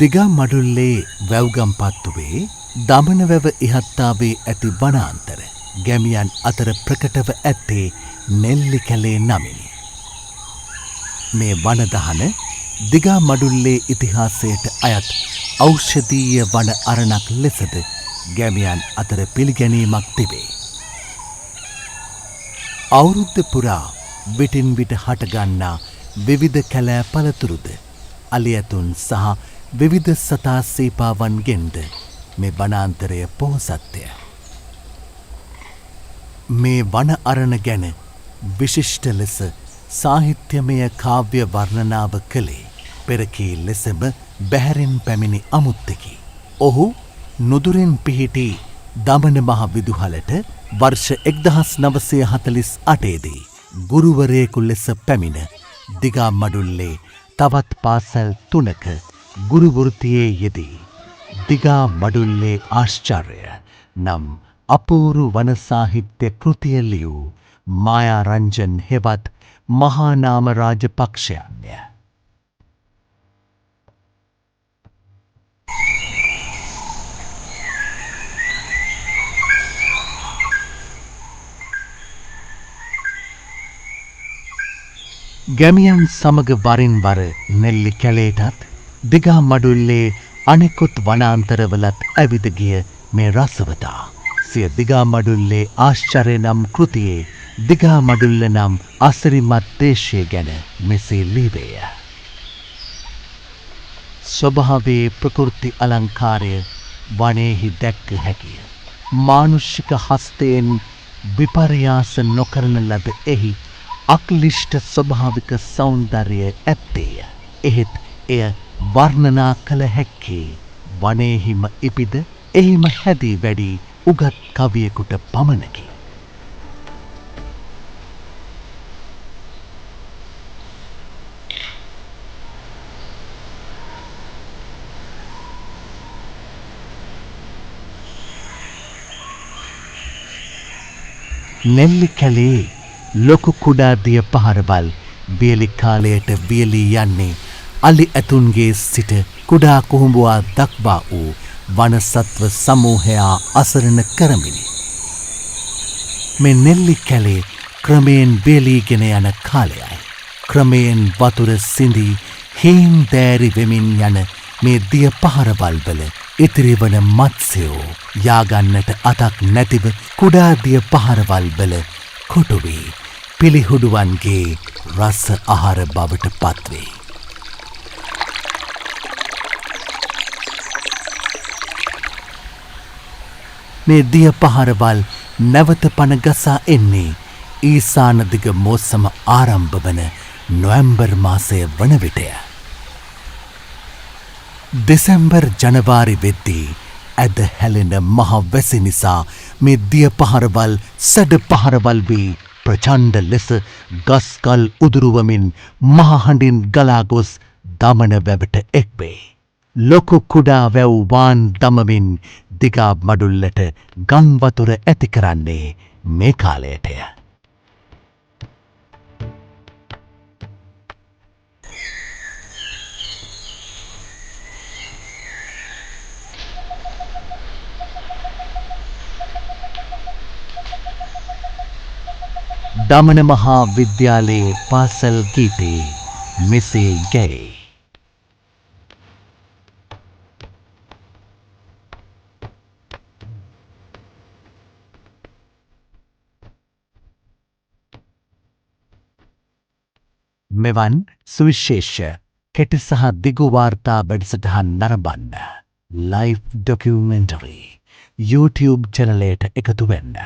දිගා මඩුල්ලේ වැව්ගම්පත්තුවේ දමනවැව ඉහත්තාවේ ඇති වනාන්තර ගැමියන් අතර ප්‍රකටව ඇත්තේ නෙල්ලි කැලේ නමිනි. මේ වනදහන දිගා මඩුල්ලේ ඉතිහාසයට අයත් ඖෂධීය වන අරණක් ලෙසද ගැමියන් අතර පිළිගැනීමක් තිබේ. අවුරුද්ද පුරා විටින් විට හටගන්නා විවිධ කැලෑ පළතුරුද අලියතුන් සහ විවිධ සතා සීපාවන්ගෙන්ද මේ වනාන්තරය පොහොසත්ය. මේ වන අරණ ගැන විශිෂ්ට ලෙස සාහිත්‍යමය කාව්‍ය වර්ණනාව කළේ පෙරකී ලෙසම බැහැරින් පැමිණි අමුත්තකි. ඔහු නුදුරින් පිහිටි දමන මහ විදුහලට වර්ෂ 1948 දී ගුරුවරයෙකු ලෙස පැමිණ දිගා මඩුල්ලේ තවත් පාසල් 3ක ගුරු වෘත්තියේ යෙදී දිගා මඩුල්ලේ ආශ්චර්ය නම් අපූරු වන සාහිත්‍ය කෘතිය ලියූ මායාරංජන් හෙවත් මහානාම රාජපක්ෂයන්ය. ගැමියන් සමග වරින් වර නෙල්ලි කැලේටත් දිගා මඩුල්ලේ අනෙකුත් වනාන්තරවලත් ඇවිද ගිය මේ රසවතා සිය දිගා මඩුල්ලේ ආශ්චර්ය නම් කෘතියේ දිගා මඩුල්ල නම් අසිරිමත් දේශය ගැන මෙසේ ලිවේය. ස්වභාවයේ ප්‍රකෘති අලංකාරය වනයේහි දැක්ක හැකිය. මානුෂික හස්තයෙන් විපර්යාස නොකරන ලද එහි අක්ලිෂ්ට ස්වභාවික සෞන්දර්යය ඇත්තේය. එහෙත් එය වර්ණනා කළ හැක්කේ වනයෙහිම ඉපිද එහිම හැදී වැඩි උගත් කවියෙකුට පමණකි. නෙල්ලි කැලේ ලොකු කුඩා දිය පහරවල් වියලි කාලයට වියලී යන්නේ අලි ඇතුන්ගේ සිට කුඩා කුහුඹුවා දක්වා වූ වනසත්ව සමූහයා අසරණ කරමිනි. මේ නෙල්ලි කැලේ ක්‍රමයෙන් වියලීගෙන යන කාලයයි. ක්‍රමයෙන් වතුර සිඳී හීන් දෑරි වෙමින් යන මේ දිය පහරවල් වල ඉතිරිවන මත්ස්‍යෝ යාගන්නට අතක් නැතිව කුඩා දිය පහරවල් වල කොටු වී පිළිහුඩුවන්ගේ රස ආහාර බවට පත්වේ. මේ දිය පහරවල් නැවත පන ගසා එන්නේ ඊසාන දිග මෝසම ආරම්භ වන නොවැම්බර් මාසය වන විටය. දෙසැම්බර් ජනවාරි වෙද්දී ඇද හැලෙන මහ වැසි නිසා මේ දිය පහරවල් සැඩ පහරවල් වී ප්‍රචණ්ඩ ලෙස ගස්කල් උදුරුවමින් මහහඬින් ගලා ගොස් දමන වැවට එක්වේ. ලොකු කුඩා වැව් වාන් දමමින් දිගා මඩුල්ලට ගං වතුර ඇති කරන්නේ මේ කාලයටය. දමන මහා විද්‍යාලයේ පාසල් ගීතේ මෙසේ ගැයි. මෙවන් සුවිශේෂ කෙටි සහ දිගු වාර්තා වැඩසටහන් නරඹන්න ලයිව් ඩොකියුමෙන්ටරි YouTube චැනලයට එකතු වෙන්න.